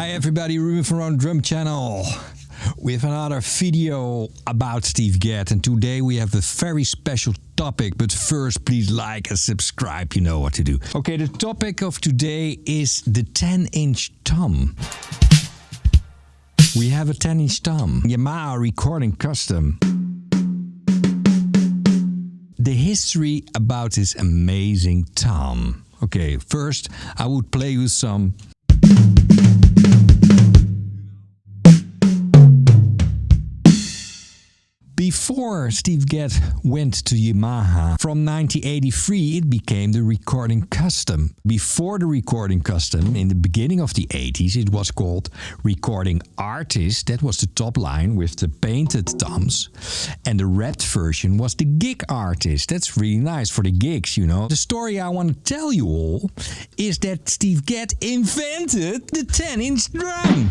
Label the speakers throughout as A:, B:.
A: Hi everybody, Ruben van Roon Drum Channel with another video about Steve Gadd, and today we have a very special topic, but first please like and subscribe, you know what to do. Okay, the topic of today is the 10-inch Tom. We have a 10-inch Tom, Yamaha Recording Custom. The history about this amazing Tom. Okay, first I would play you some. Before Steve Gadd went to Yamaha, from 1983 it became the Recording Custom. Before the Recording Custom, in the beginning of the 80s, it was called Recording Artist. That was the top line with the painted toms. And the wrapped version was the Gig Artist. That's really nice for the gigs, you know. The story I want to tell you all is that Steve Gadd invented the 10-inch drum.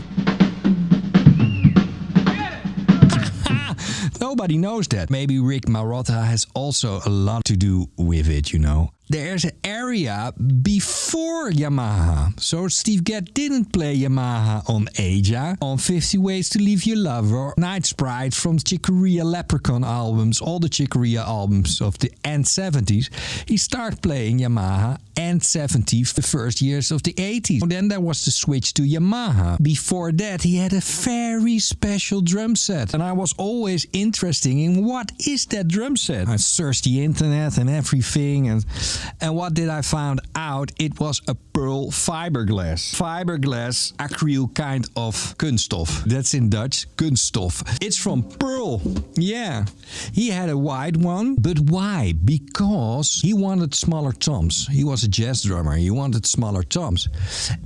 A: Nobody knows that. Maybe Rick Marotta has also a lot to do with it, you know. There's an area before Yamaha. So Steve Gadd didn't play Yamaha on Aja, on 50 Ways to Leave Your Lover, Night Sprite from Chicoria Leprechaun albums, all the Chicoria albums of the end 70s. He started playing Yamaha end 70s, the first years of the 80s. Then there was the switch to Yamaha. Before that he had a very special drum set. And I was always interested in what is that drum set. I searched the internet and everything, and what did I find out? It was a Pearl Fiberglass. Fiberglass acryl kind of kunststof. That's in Dutch, kunststof. It's from Pearl. Yeah. He had a wide one. But why? Because he wanted smaller toms. He was a jazz drummer. He wanted smaller toms.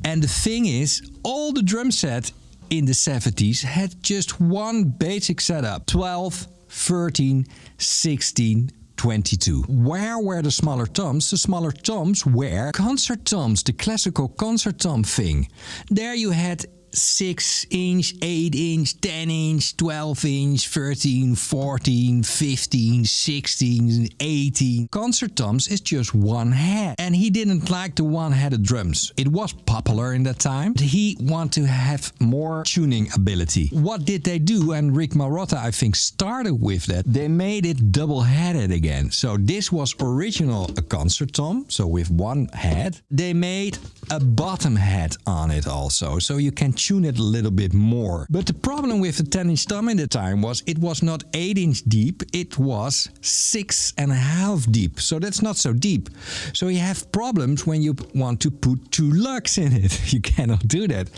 A: And the thing is, all the drum set in the 70s had just one basic setup. 12, 13, 16, 22. Where were the smaller toms? The smaller toms were concert toms, the classical concert tom thing. There you had 6-inch, 8-inch, 10-inch, 12-inch, 13, 14, 15, 16, 18. Concert toms is just one head. And he didn't like the one-headed drums. It was popular in that time. He wanted to have more tuning ability. What did they do? And Rick Marotta, I think, started with that. They made it double-headed again. So this was original a concert tom, so with one head. They made a bottom head on it also, so you can tune it a little bit more. But the problem with the 10-inch tom in the time was it was not 8-inch deep, it was 6.5 deep. So that's not so deep. So you have problems when you want to put two lugs in it. You cannot do that.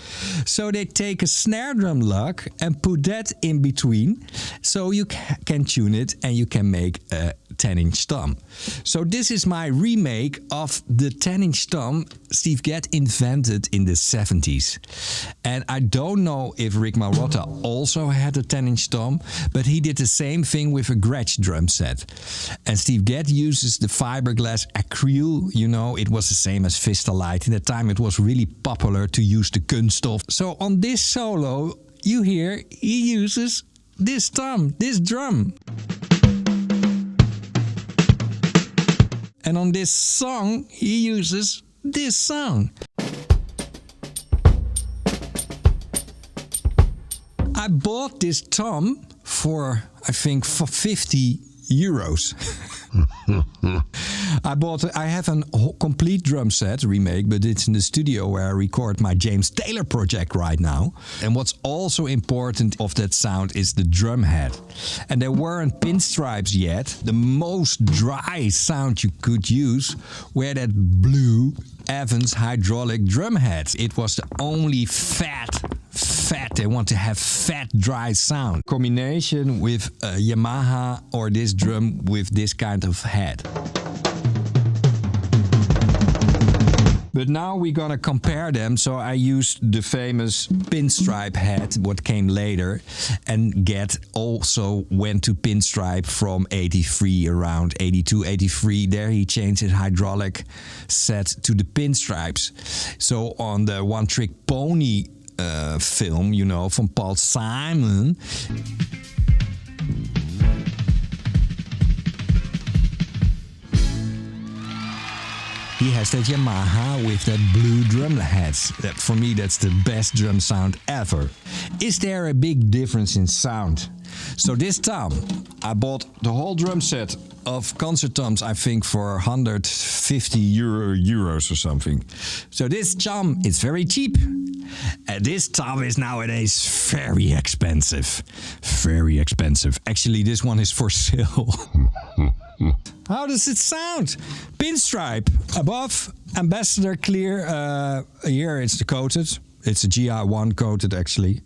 A: So they take a snare drum lug and put that in between, so you can tune it and you can make a 10-inch tom. So this is my remake of the 10-inch tom Steve Gadd invented in the 70s. And I don't know if Rick Marotta also had a 10-inch tom, but he did the same thing with a Gretsch drum set. And Steve Gadd uses the fiberglass acryl, you know, it was the same as Vistalite. In the time it was really popular to use the kunststof. So on this solo, you hear he uses this tom, this drum. And on this song, he uses this song. I bought this tom for, I think, for 50 euros. I have a complete drum set remake, but it's in the studio where I record my James Taylor project right now. And what's also important of that sound is the drum head. And there weren't pinstripes yet. The most dry sound you could use were that blue Evans hydraulic drum head. It was the only fat. They want to have fat, dry sound. Combination with Yamaha or this drum with this kind of head. But now we're gonna compare them. So I used the famous pinstripe head, what came later, and Gadd also went to pinstripe from 83, around 82, 83. There he changed his hydraulic set to the pinstripes. So on the One Trick Pony film, you know, from Paul Simon, he has that Yamaha with that blue drum heads. That, for me, that's the best drum sound ever. Is there a big difference in sound? So this Tom, I bought the whole drum set of concert toms, I think, for 150 euros or something. So this Tom is very cheap. This Tom is nowadays very expensive. Very expensive. Actually, this one is for sale. How does it sound? Pinstripe above, ambassador clear. Here it's the coated. It's a GI1 coated actually.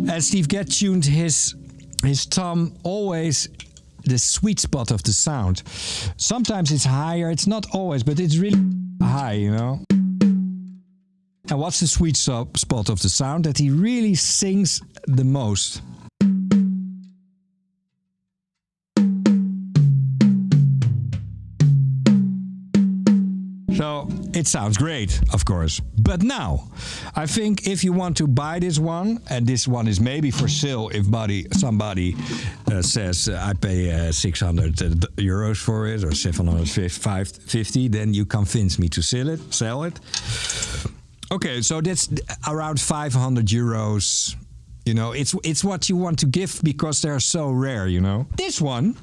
A: And Steve Gadd tuned his tom always the sweet spot of the sound. Sometimes it's higher, it's not always, but it's really high, you know. And what's the sweet spot of the sound? That he really sings the most. So it sounds great, of course. But now, I think if you want to buy this one, and this one is maybe for sale if somebody says I pay 600 euros for it or 750, then you convince me to sell it. Okay, so that's around 500 euros. You know, it's what you want to give because they're so rare, you know. This one,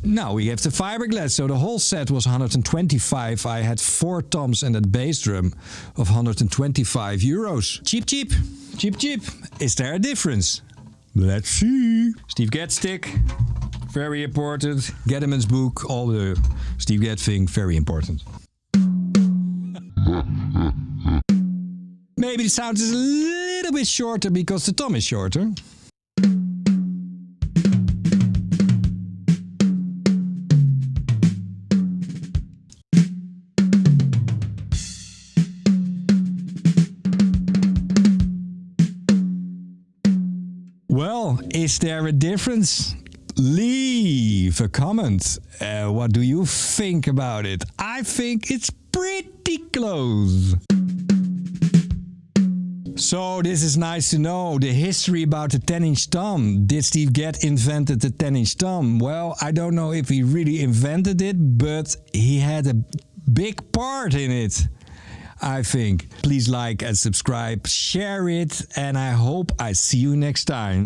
A: now we have the Fyberglass, so the whole set was 125. I had 4 toms and that bass drum of 125 euros. Cheap, cheap, cheap, cheap. Is there a difference? Let's see. Steve Gadd stick, very important. Geddeman's book, all the Steve Gadd thing, very important. Maybe the sound is a little bit shorter because the tom is shorter. Well, is there a difference? Leave a comment. What do you think about it? I think it's pretty close. So this is nice to know, the history about the 10-inch tom. Did Steve Gadd invented the 10-inch tom? Well, I don't know if he really invented it, but he had a big part in it, I think. Please like and subscribe, share it, and I hope I see you next time.